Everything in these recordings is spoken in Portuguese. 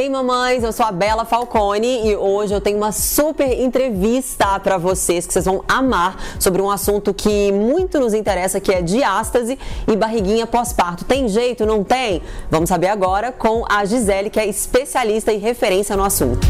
Ei, mamães, eu sou a Bela Falcone e hoje eu tenho uma super entrevista para vocês que vocês vão amar sobre um assunto que muito nos interessa, que é diástase e barriguinha pós-parto. Tem jeito, não tem? Vamos saber agora com a Gisele, que é especialista e referência no assunto.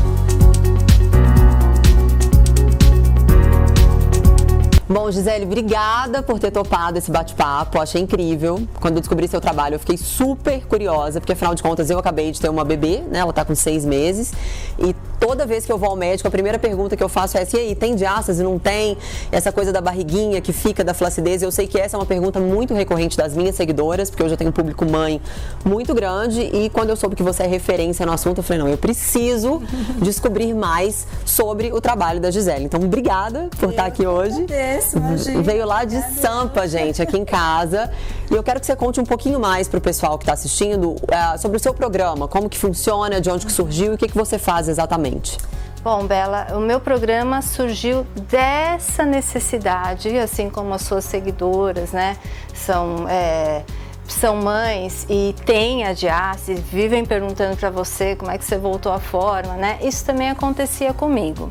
Bom, Gisele, obrigada por ter topado esse bate-papo, achei incrível. Quando eu descobri seu trabalho, eu fiquei super curiosa, porque afinal de contas eu acabei de ter uma bebê, né? Ela tá com 6 meses. E toda vez que eu vou ao médico, a primeira pergunta que eu faço é assim, e aí, tem diástase, não tem? Essa coisa da barriguinha que fica, da flacidez, eu sei que essa é uma pergunta muito recorrente das minhas seguidoras, porque eu já tenho um público mãe muito grande, e quando eu soube que você é referência no assunto, eu falei, não, eu preciso descobrir mais sobre o trabalho da Gisele. Então, obrigada por estar aqui hoje. Imagina. Veio lá de Sampa, gente, aqui em casa. E eu quero que você conte um pouquinho mais para o pessoal que está assistindo sobre o seu programa, como que funciona, de onde que surgiu e o que você faz exatamente. Bom, Bela, o meu programa surgiu dessa necessidade, assim como as suas seguidoras, né, são mães e têm a diástase, vivem perguntando para você como é que você voltou à forma, né? Isso também acontecia comigo.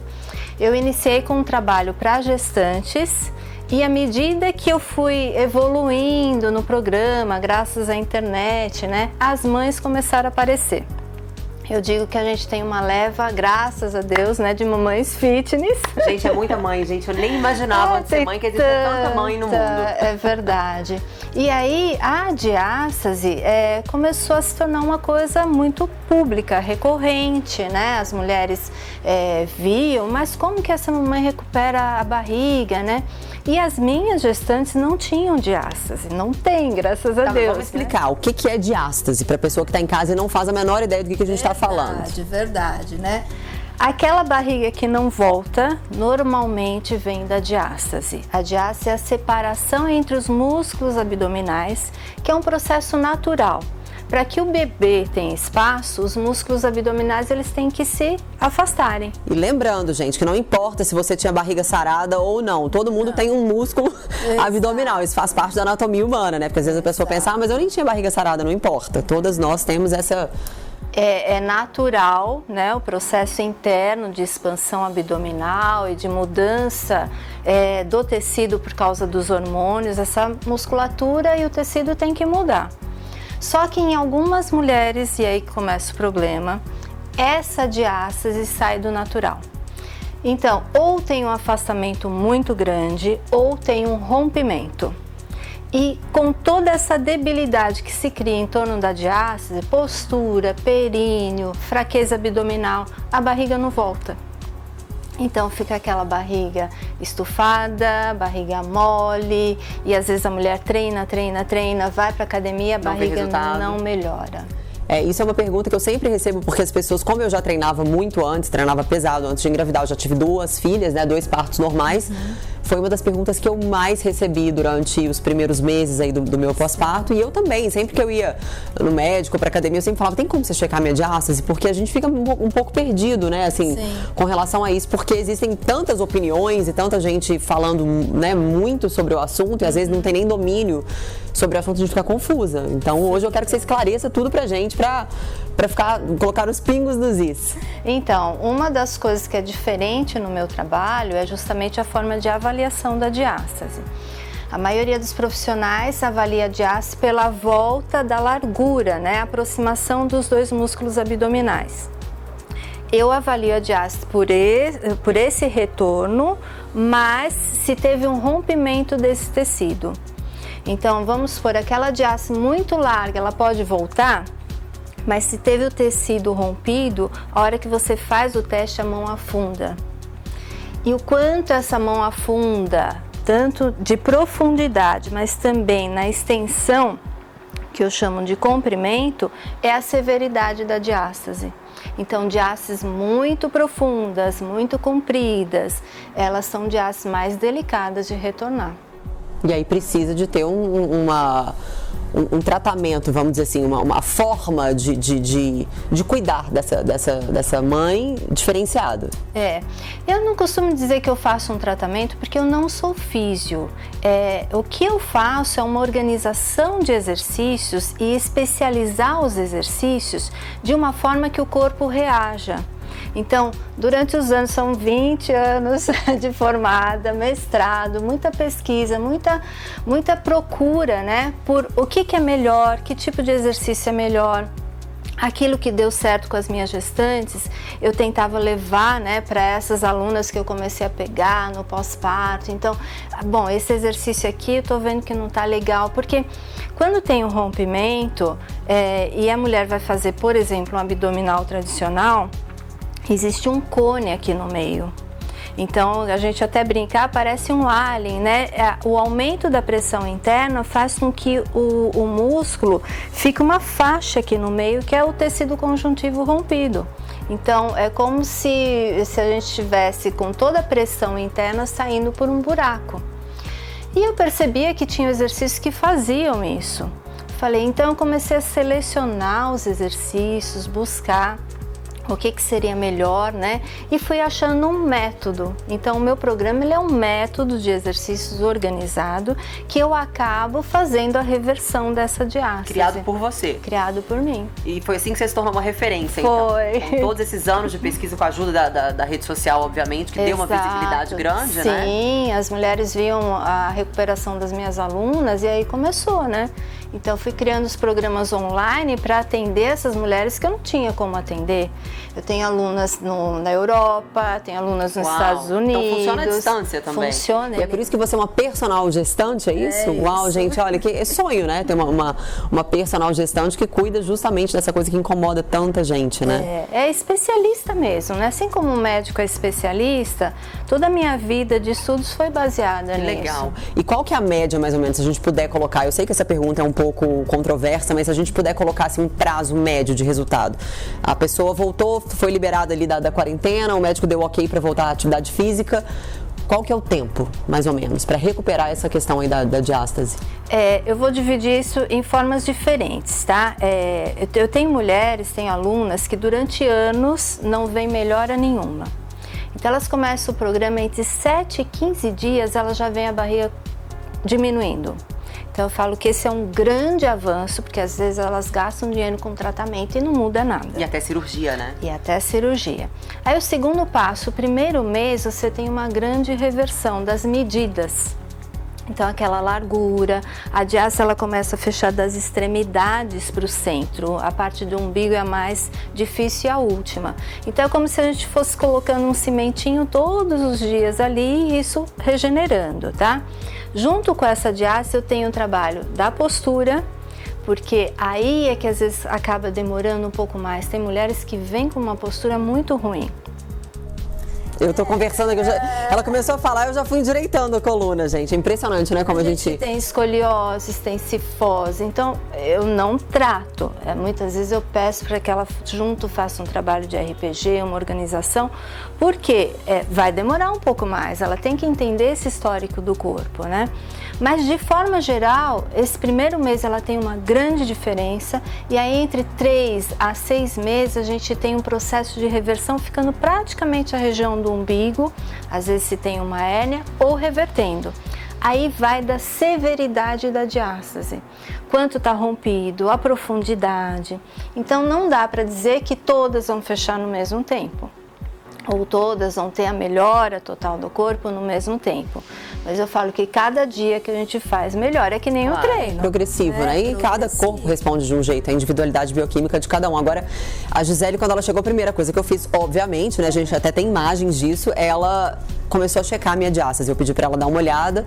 Eu iniciei com um trabalho para gestantes e à medida que eu fui evoluindo no programa, graças à internet, né, as mães começaram a aparecer. Eu digo que a gente tem uma leva, graças a Deus, né, de mamães fitness. Gente, é muita mãe, gente. Eu nem imaginava de ser mãe, que existe tanta mãe no mundo. É verdade. E aí, a diástase começou a se tornar uma coisa muito pública, recorrente, né? As mulheres viam, mas como que essa mamãe recupera a barriga, né? E as minhas gestantes não tinham diástase, não tem, graças a Deus. Vamos explicar, né? O que é diástase, para a pessoa que está em casa e não faz a menor ideia do que a gente está falando. Verdade, né? Aquela barriga que não volta, normalmente vem da diástase. A diástase é a separação entre os músculos abdominais, que é um processo natural. Para que o bebê tenha espaço, os músculos abdominais eles têm que se afastarem. E lembrando, gente, que não importa se você tinha barriga sarada ou não, todo mundo tem um músculo abdominal, isso faz parte da anatomia humana, né? Porque às vezes a pessoa pensa, mas eu nem tinha barriga sarada, não importa, todas nós temos essa... É natural, né, o processo interno de expansão abdominal e de mudança do tecido por causa dos hormônios, essa musculatura e o tecido tem que mudar. Só que em algumas mulheres, e aí começa o problema, essa diástase sai do natural. Então, ou tem um afastamento muito grande, ou tem um rompimento. E com toda essa debilidade que se cria em torno da diástase, postura, períneo, fraqueza abdominal, a barriga não volta. Então fica aquela barriga estufada, barriga mole, e às vezes a mulher treina, vai pra academia, a barriga não melhora. Isso é uma pergunta que eu sempre recebo, porque as pessoas, como eu já treinava muito antes, treinava pesado antes de engravidar, eu já tive 2 filhas, né, 2 partos normais, foi uma das perguntas que eu mais recebi durante os primeiros meses aí do meu pós-parto, e eu também, sempre que eu ia no médico, pra academia, eu sempre falava, tem como você checar minha diástase? Porque a gente fica um pouco perdido, né, assim, com relação a isso, porque existem tantas opiniões e tanta gente falando, né, muito sobre o assunto, e às vezes não tem nem domínio sobre o assunto, a gente fica confusa. Então hoje eu quero que você esclareça tudo pra gente, pra colocar os pingos nos is. Então, uma das coisas que é diferente no meu trabalho é justamente a forma de avaliação da diástase. A maioria dos profissionais avalia a diástase pela volta da largura, né? A aproximação dos 2 músculos abdominais. Eu avalio a diástase por esse retorno, mas se teve um rompimento desse tecido. Então, vamos supor, aquela diástase muito larga, ela pode voltar? Mas se teve o tecido rompido, a hora que você faz o teste, a mão afunda. E o quanto essa mão afunda, tanto de profundidade, mas também na extensão, que eu chamo de comprimento, é a severidade da diástase. Então, diástases muito profundas, muito compridas, elas são diástases mais delicadas de retornar. E aí precisa de ter um tratamento, vamos dizer assim, uma forma de cuidar dessa mãe diferenciada. Eu não costumo dizer que eu faço um tratamento porque eu não sou físio. O que eu faço é uma organização de exercícios e especializar os exercícios de uma forma que o corpo reaja. Então, durante os anos, são 20 anos de formada, mestrado, muita pesquisa, muita procura, né, por o que é melhor, que tipo de exercício é melhor. Aquilo que deu certo com as minhas gestantes, eu tentava levar, né, para essas alunas que eu comecei a pegar no pós-parto. Então, bom, esse exercício aqui eu tô vendo que não tá legal, porque quando tem um rompimento e a mulher vai fazer, por exemplo, um abdominal tradicional, existe um cone aqui no meio. Então, a gente até brincar, parece um alien, né? O aumento da pressão interna faz com que o músculo fique uma faixa aqui no meio, que é o tecido conjuntivo rompido. Então, é como se a gente estivesse com toda a pressão interna saindo por um buraco. E eu percebia que tinha exercícios que faziam isso. Falei, então eu comecei a selecionar os exercícios, buscar o que seria melhor, né? E fui achando um método. Então, o meu programa ele é um método de exercícios organizado que eu acabo fazendo a reversão dessa diástase. Criado por você? Criado por mim. E foi assim que você se tornou uma referência, foi. Então? Com todos esses anos de pesquisa, com a ajuda da rede social, obviamente, que deu uma visibilidade grande, Sim, né? Sim, as mulheres viam a recuperação das minhas alunas e aí começou, né? Então, fui criando os programas online para atender essas mulheres que eu não tinha como atender. Eu tenho alunas na Europa, tenho alunas nos Estados Unidos. Então, funciona à distância também? Funciona. E é por isso que você é uma personal gestante, é isso? Uau, gente, olha, que é sonho, né? Ter uma personal gestante que cuida justamente dessa coisa que incomoda tanta gente, né? É especialista mesmo, né? Assim como o médico é especialista, toda a minha vida de estudos foi baseada nisso. Legal. E qual que é a média, mais ou menos, se a gente puder colocar? Eu sei que essa pergunta é um pouco controversa, mas se a gente puder colocar assim, um prazo médio de resultado. A pessoa voltou, foi liberada ali da quarentena, o médico deu ok para voltar à atividade física. Qual que é o tempo, mais ou menos, para recuperar essa questão aí da diástase? Eu vou dividir isso em formas diferentes, tá? Eu tenho mulheres, tenho alunas que durante anos não vem melhora nenhuma. Então elas começam o programa entre 7 e 15 dias, elas já vêm a barriga diminuindo. Então eu falo que esse é um grande avanço, porque às vezes elas gastam dinheiro com tratamento e não muda nada. E até cirurgia, né? E até cirurgia. Aí o segundo passo, o primeiro mês você tem uma grande reversão das medidas. Então aquela largura, a diástase ela começa a fechar das extremidades para o centro, a parte do umbigo é a mais difícil e a última. Então é como se a gente fosse colocando um cimentinho todos os dias ali e isso regenerando, tá? Junto com essa diástase eu tenho o trabalho da postura, porque aí é que às vezes acaba demorando um pouco mais. Tem mulheres que vêm com uma postura muito ruim. Eu tô conversando aqui, ela começou a falar, eu já fui endireitando a coluna, gente. É impressionante, né? Como a gente tem escoliose, tem cifose, então eu não trato. Muitas vezes eu peço para que ela junto faça um trabalho de RPG, uma organização, porque vai demorar um pouco mais, ela tem que entender esse histórico do corpo, né? Mas de forma geral, esse primeiro mês ela tem uma grande diferença e aí entre 3 a 6 meses a gente tem um processo de reversão ficando praticamente a região do umbigo, às vezes se tem uma hérnia, ou revertendo. Aí vai da severidade da diástase, quanto está rompido, a profundidade. Então não dá para dizer que todas vão fechar no mesmo tempo, ou todas vão ter a melhora total do corpo no mesmo tempo. Mas eu falo que cada dia que a gente faz melhor, é que nem o treino. Progressivo, né? E cada corpo responde de um jeito, a individualidade bioquímica de cada um. Agora, a Gisele, quando ela chegou, a primeira coisa que eu fiz, obviamente, né? A gente até tem imagens disso, ela começou a checar a minha diástase. Eu pedi para ela dar uma olhada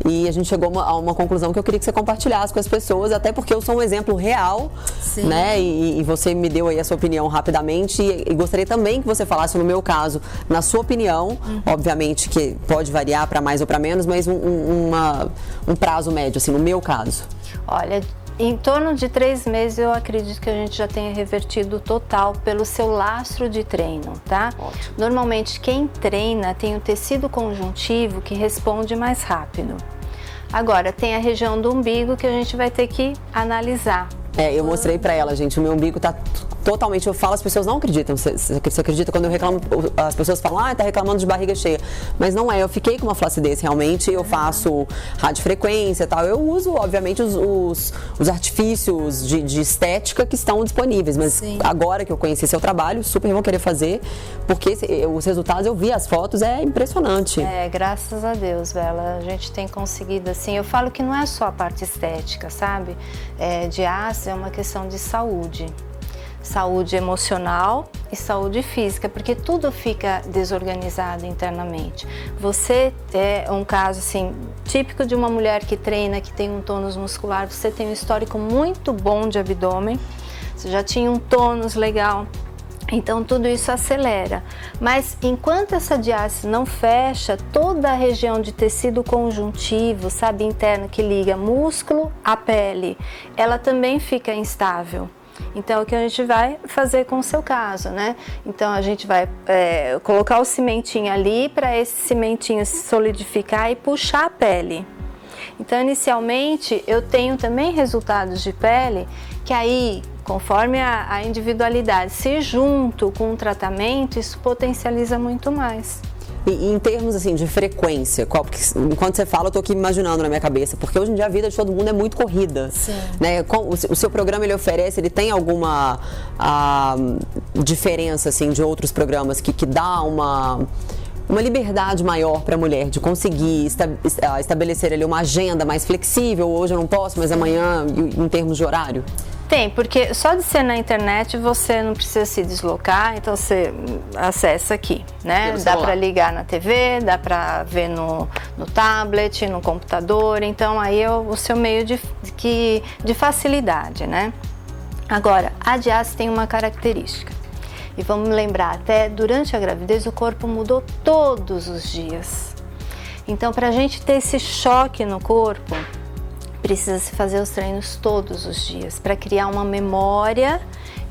e a gente chegou a uma conclusão que eu queria que você compartilhasse com as pessoas, até porque eu sou um exemplo real, né? E você me deu aí a sua opinião rapidamente e gostaria também que você falasse no meu caso, na sua opinião, obviamente que pode variar para mais ou para menos, mas um prazo médio, assim, no meu caso. Olha, em torno de 3 meses eu acredito que a gente já tenha revertido total pelo seu lastro de treino, tá? Ótimo. Normalmente quem treina tem o tecido conjuntivo que responde mais rápido. Agora, tem a região do umbigo que a gente vai ter que analisar. Eu mostrei pra ela, gente, o meu umbigo tá totalmente, eu falo, as pessoas não acreditam. Você acredita quando eu reclamo, as pessoas falam, tá reclamando de barriga cheia. Mas não é, eu fiquei com uma flacidez realmente, eu faço radiofrequência e tal. Eu uso, obviamente, os artifícios de estética que estão disponíveis. Mas Sim. Agora que eu conheci seu trabalho, super vou querer fazer, porque os resultados, eu vi as fotos, é impressionante. Graças a Deus, Bela, a gente tem conseguido, assim, eu falo que não é só a parte estética, sabe? Diástase é uma questão de saúde. Saúde emocional e saúde física, porque tudo fica desorganizado internamente. Você é um caso assim típico de uma mulher que treina, que tem um tônus muscular, você tem um histórico muito bom de abdômen, você já tinha um tônus legal, então tudo isso acelera. Mas enquanto essa diástase não fecha, toda a região de tecido conjuntivo, sabe, interno, que liga músculo à pele, ela também fica instável. Então, o que a gente vai fazer com o seu caso, né? Então, a gente vai colocar o cimentinho ali para esse cimentinho se solidificar e puxar a pele. Então, inicialmente, eu tenho também resultados de pele que aí, conforme a individualidade, se junto com o tratamento, isso potencializa muito mais. E em termos assim de frequência, enquanto você fala, eu tô aqui imaginando na minha cabeça, porque hoje em dia a vida de todo mundo é muito corrida. Sim. Né? O seu programa, ele oferece, ele tem alguma diferença assim de outros programas que dá uma liberdade maior para a mulher de conseguir estabelecer ali uma agenda mais flexível, hoje eu não posso, mas amanhã, em termos de horário? Tem, porque só de ser na internet você não precisa se deslocar, então você acessa aqui, né? Dá para ligar na TV, dá para ver no tablet, no computador, então aí é o seu meio de facilidade, né? Agora, a diástase tem uma característica, e vamos lembrar, até durante a gravidez o corpo mudou todos os dias. Então, para a gente ter esse choque no corpo, precisa se fazer os treinos todos os dias para criar uma memória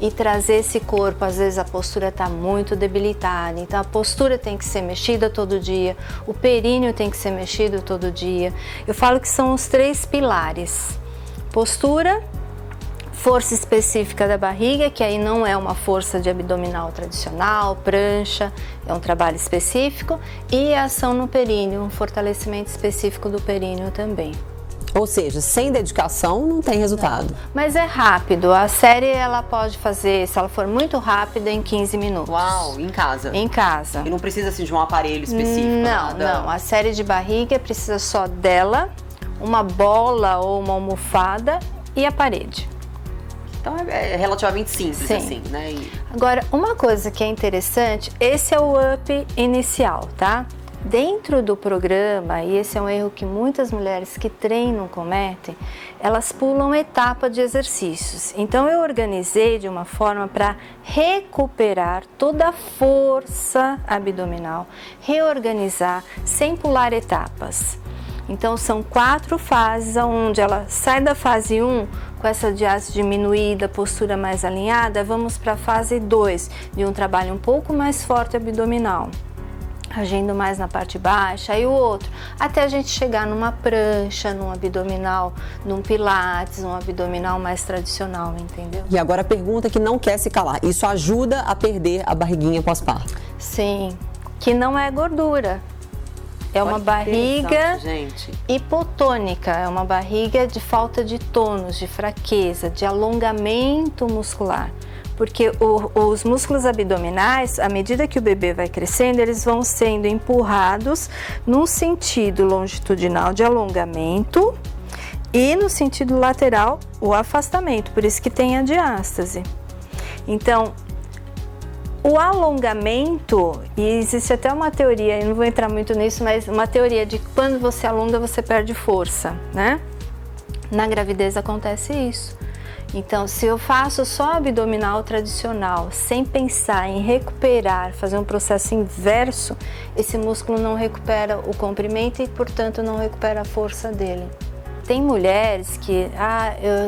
e trazer esse corpo. Às vezes a postura está muito debilitada, então a postura tem que ser mexida todo dia, o períneo tem que ser mexido todo dia. Eu falo que são os 3 pilares: postura, força específica da barriga, que aí não é uma força de abdominal tradicional, prancha, é um trabalho específico, e a ação no períneo, um fortalecimento específico do períneo também. Ou seja, sem dedicação não tem resultado. Não, mas é rápido. A série ela pode fazer, se ela for muito rápida, em 15 minutos. Uau, em casa? Em casa. E não precisa assim, de um aparelho específico? Não. A série de barriga precisa só dela, uma bola ou uma almofada e a parede. Então é relativamente simples. Sim. Assim, né? Agora, uma coisa que é interessante, esse é o up inicial, tá? Dentro do programa, e esse é um erro que muitas mulheres que treinam cometem, elas pulam etapa de exercícios. Então eu organizei de uma forma para recuperar toda a força abdominal, reorganizar sem pular etapas. Então são 4 fases, onde ela sai da fase 1 com essa diástase diminuída, postura mais alinhada, vamos para a fase 2, de um trabalho um pouco mais forte abdominal, agindo mais na parte baixa, e o outro, até a gente chegar numa prancha, num abdominal, num pilates, um abdominal mais tradicional, entendeu? E agora a pergunta que não quer se calar, isso ajuda a perder a barriguinha pós-parto? Sim, que não é gordura. É uma barriga hipotônica, é uma barriga de falta de tônus, de fraqueza, de alongamento muscular. Porque os músculos abdominais, à medida que o bebê vai crescendo, eles vão sendo empurrados num sentido longitudinal de alongamento e no sentido lateral o afastamento, por isso que tem a diástase. Então, o alongamento, e existe até uma teoria, eu não vou entrar muito nisso, mas uma teoria de que quando você alonga, você perde força, né? Na gravidez acontece isso. Então, se eu faço só abdominal tradicional, sem pensar em recuperar, fazer um processo inverso, esse músculo não recupera o comprimento e, portanto, não recupera a força dele. Tem mulheres que,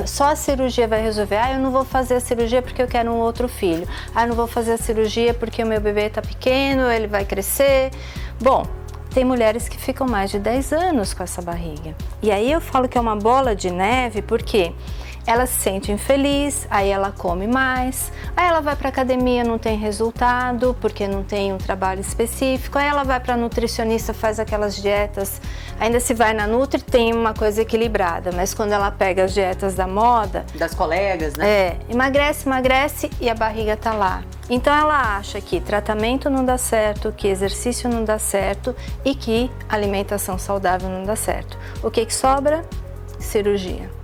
só a cirurgia vai resolver. Eu não vou fazer a cirurgia porque eu quero um outro filho. Eu não vou fazer a cirurgia porque o meu bebê está pequeno, ele vai crescer. Bom, tem mulheres que ficam mais de 10 anos com essa barriga. E aí eu falo que é uma bola de neve porque ela se sente infeliz, aí ela come mais, aí ela vai para academia, não tem resultado, porque não tem um trabalho específico, aí ela vai para nutricionista, faz aquelas dietas, ainda se vai na Nutri, tem uma coisa equilibrada, mas quando ela pega as dietas da moda... Das colegas, né? Emagrece e a barriga tá lá. Então ela acha que tratamento não dá certo, que exercício não dá certo e que alimentação saudável não dá certo. O que sobra? Cirurgia.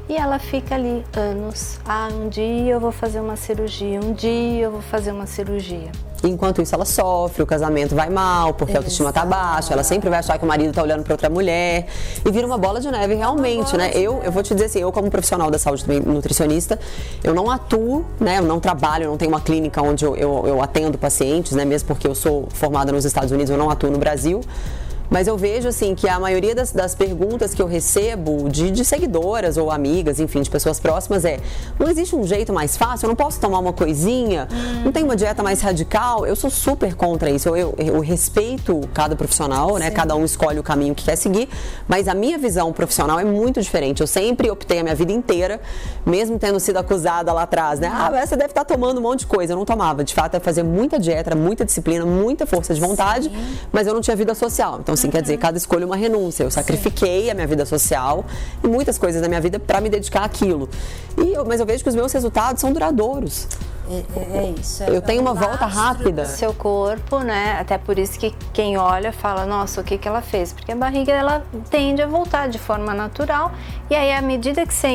E ela fica ali anos. Um dia eu vou fazer uma cirurgia, um dia eu vou fazer uma cirurgia. Enquanto isso ela sofre, o casamento vai mal, porque a autoestima tá baixa, ela sempre vai achar que o marido tá olhando para outra mulher e vira uma bola de neve realmente, né? Eu vou te dizer assim, eu como profissional da saúde, nutricionista, eu não atuo, né? Eu não trabalho, eu não tenho uma clínica onde eu atendo pacientes, né? Mesmo porque eu sou formada nos Estados Unidos, eu não atuo no Brasil. Mas eu vejo, assim, que a maioria das perguntas que eu recebo de seguidoras ou amigas, enfim, de pessoas próximas não existe um jeito mais fácil? Eu não posso tomar uma coisinha? Não tem uma dieta mais radical? Eu sou super contra isso. Eu respeito cada profissional, né? Sim. Cada um escolhe o caminho que quer seguir, mas a minha visão profissional é muito diferente. Eu sempre optei a minha vida inteira, mesmo tendo sido acusada lá atrás, né? Você deve estar tomando um monte de coisa. Eu não tomava. De fato, eu fazia muita dieta, muita disciplina, muita força de vontade, sim, mas eu não tinha vida social. Então, assim, quer dizer, cada escolha é uma renúncia. Eu sacrifiquei a minha vida social e muitas coisas da minha vida para me dedicar àquilo. Mas eu vejo que os meus resultados são duradouros. É isso. Eu tenho uma volta rápida. Seu corpo, né? Até por isso que quem olha fala, nossa, o que ela fez? Porque a barriga, ela tende a voltar de forma natural. E aí, à medida que você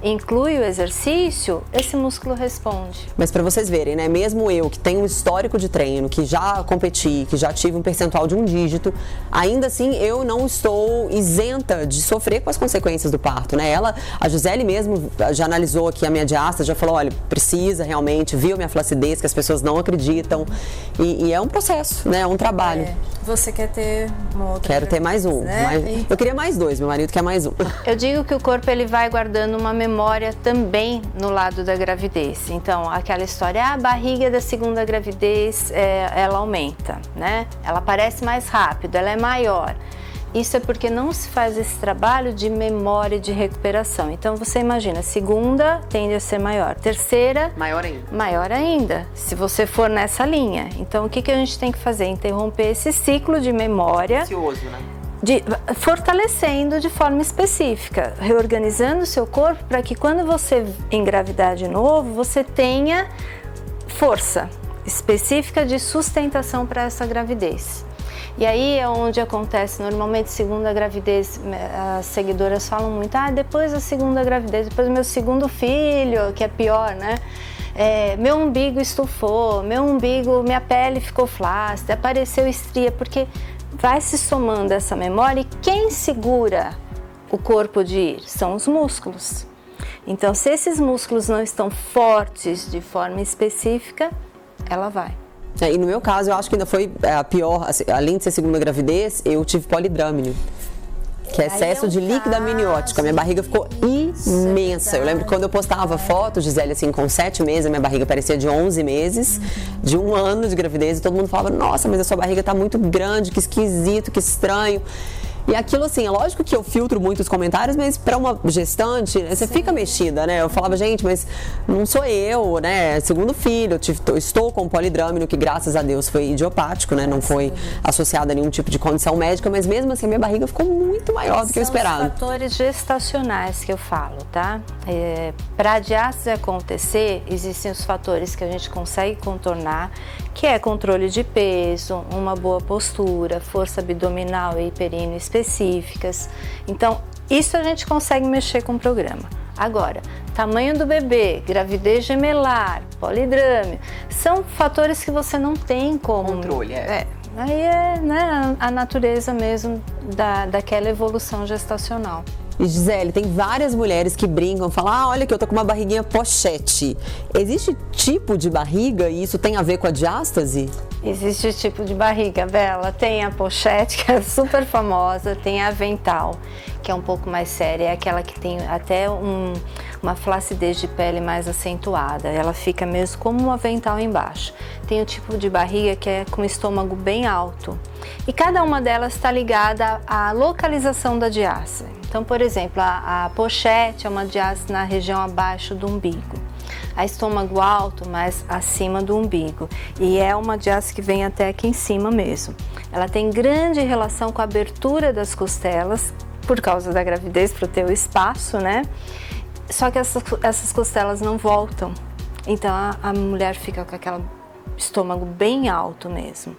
inclui o exercício, esse músculo responde. Mas para vocês verem, né? Mesmo eu, que tenho um histórico de treino, que já competi, que já tive um percentual de 1 dígito, ainda assim eu não estou isenta de sofrer com as consequências do parto, né? A Gisele mesmo já analisou aqui a minha diástase, já falou, olha, precisa realmente, viu minha flacidez, que as pessoas não acreditam. E é um processo, né? É um trabalho. Você quer ter uma outra? Quero ter mais um. Né? Eu queria mais 2, meu marido quer mais um. Eu digo que o corpo ele vai guardando uma memória também no lado da gravidez. Então, aquela história, a barriga da segunda gravidez, ela aumenta, né? Ela aparece mais rápido, ela é maior. Isso é porque não se faz esse trabalho de memória e de recuperação. Então, você imagina, segunda tende a ser maior, terceira... Maior ainda. Maior ainda, se você for nessa linha. Então, o que a gente tem que fazer? Interromper esse ciclo de memória... Ansioso, né? Fortalecendo de forma específica, reorganizando o seu corpo para que quando você engravidar de novo, você tenha força específica de sustentação para essa gravidez. E aí é onde acontece, normalmente, segunda gravidez, as seguidoras falam muito, depois da segunda gravidez, depois do meu segundo filho, que é pior, né? Meu umbigo estufou, minha pele ficou flácida, apareceu estria, porque vai se somando essa memória e quem segura o corpo de ir são os músculos. Então, se esses músculos não estão fortes de forma específica, ela vai. E no meu caso, eu acho que ainda foi a pior, assim, além de ser segunda gravidez, eu tive polidrâmino, que é excesso de líquido amniótico. A minha barriga ficou imensa. Eu lembro que quando eu postava fotos, Gisele, assim, com 7 meses, a minha barriga parecia de 11 meses, de 1 ano de gravidez, e todo mundo falava, nossa, mas a sua barriga tá muito grande, que esquisito, que estranho. E aquilo, assim, é lógico que eu filtro muito os comentários, mas para uma gestante, né, você fica mexida, né? Eu falava, gente, mas não sou eu, né? Segundo filho, eu estou com polidrâmino, que graças a Deus foi idiopático, né? Não foi associado a nenhum tipo de condição médica, mas mesmo assim a minha barriga ficou muito maior do que eu esperava. São os fatores gestacionais que eu falo, tá? Para a diástase acontecer, existem os fatores que a gente consegue contornar, que é controle de peso, uma boa postura, força abdominal e hiperíneo específicas. Então, isso a gente consegue mexer com o programa. Agora, tamanho do bebê, gravidez gemelar, polidrâmio, são fatores que você não tem como... Controle, Aí né, a natureza mesmo daquela evolução gestacional. E Gisele, tem várias mulheres que brincam, falam, olha que eu tô com uma barriguinha pochete. Existe tipo de barriga e isso tem a ver com a diástase? Existe tipo de barriga, Bela. Tem a pochete, que é super famosa, tem a avental, que é um pouco mais séria, é aquela que tem até uma flacidez de pele mais acentuada, ela fica mesmo como um avental embaixo. Tem o tipo de barriga que é com o estômago bem alto, E cada uma delas está ligada à localização da diástase. Então, por exemplo, a pochete é uma diástase na região abaixo do umbigo. A estômago alto, mais acima do umbigo. E é uma diástase que vem até aqui em cima mesmo. Ela tem grande relação com a abertura das costelas, por causa da gravidez, para ter o espaço, né? Só que essas costelas não voltam. Então, a mulher fica com aquele estômago bem alto mesmo.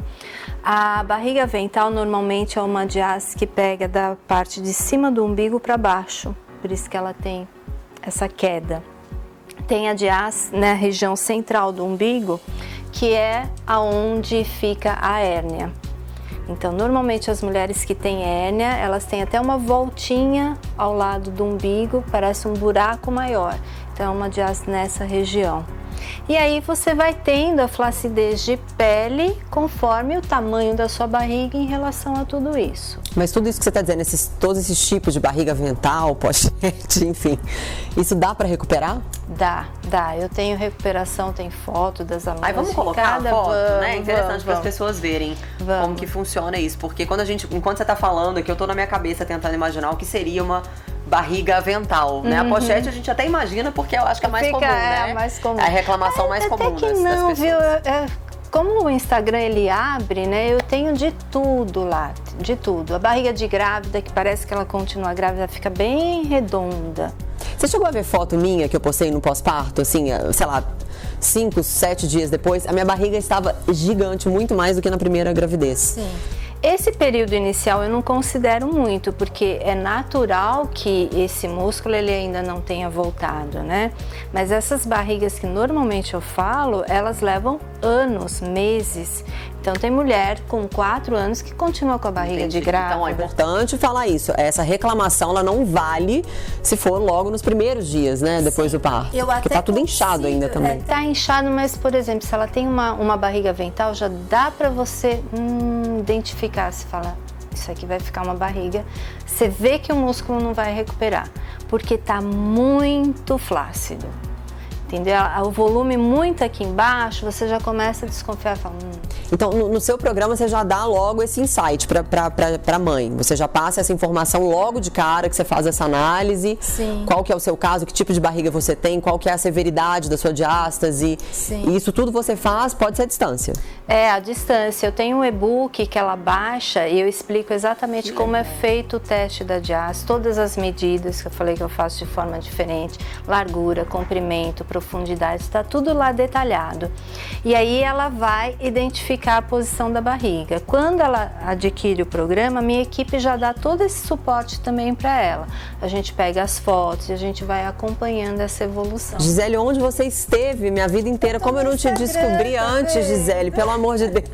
A barriga avental normalmente é uma diástase que pega da parte de cima do umbigo para baixo, por isso que ela tem essa queda. Tem a diástase na região central do umbigo, que é aonde fica a hérnia. Então, normalmente as mulheres que têm hérnia, elas têm até uma voltinha ao lado do umbigo, parece um buraco maior. Então, é uma diástase nessa região. E aí você vai tendo a flacidez de pele conforme o tamanho da sua barriga em relação a tudo isso. Mas tudo isso que você está dizendo, todos esses tipos de barriga avental, pochete, enfim, isso dá para recuperar? Dá. Eu tenho recuperação, tem foto das alunas. Aí vamos colocar a foto, né? Interessante para as pessoas verem como que funciona isso. Porque enquanto você está falando aqui, eu estou na minha cabeça tentando imaginar o que seria uma barriga avental, né? A pochete a gente até imagina porque eu acho que é mais comum, né? É mais comum. É a reclamação mais comum das pessoas. Viu? Como o Instagram ele abre, né? Eu tenho de tudo lá, de tudo. A barriga de grávida, que parece que ela continua grávida, fica bem redonda. Você chegou a ver foto minha que eu postei no pós-parto, assim, sei lá, 5, 7 dias depois? A minha barriga estava gigante, muito mais do que na primeira gravidez. Sim. Esse período inicial eu não considero muito, porque é natural que esse músculo ele ainda não tenha voltado, né? Mas essas barrigas que normalmente eu falo, elas levam anos, meses. Então tem mulher com 4 anos que continua com a barriga de grávida. Então é importante falar isso. Essa reclamação ela não vale se for logo nos primeiros dias, né? Depois do parto. Porque tá tudo inchado ainda também. Tá inchado, mas por exemplo, se ela tem uma barriga avental, já dá pra você identificar, se fala, isso aqui vai ficar uma barriga. Você vê que o músculo não vai recuperar, porque tá muito flácido. Entendeu? O volume muito aqui embaixo, você já começa a desconfiar e fala... Então, no seu programa, você já dá logo esse insight para a mãe. Você já passa essa informação logo de cara, que você faz essa análise. Sim. Qual que é o seu caso, que tipo de barriga você tem, qual que é a severidade da sua diástase. Sim. E isso tudo você faz, pode ser à distância. É, à distância. Eu tenho um e-book que ela baixa e eu explico exatamente como é feito o teste da diástase, todas as medidas que eu falei que eu faço de forma diferente, largura, comprimento, profundidade, está tudo lá detalhado. E aí ela vai identificar a posição da barriga. Quando ela adquire o programa, minha equipe já dá todo esse suporte também para ela. A gente pega as fotos e a gente vai acompanhando essa evolução. Gisele, onde você esteve minha vida inteira? Como eu não te descobri antes, Gisele? Pelo amor de Deus.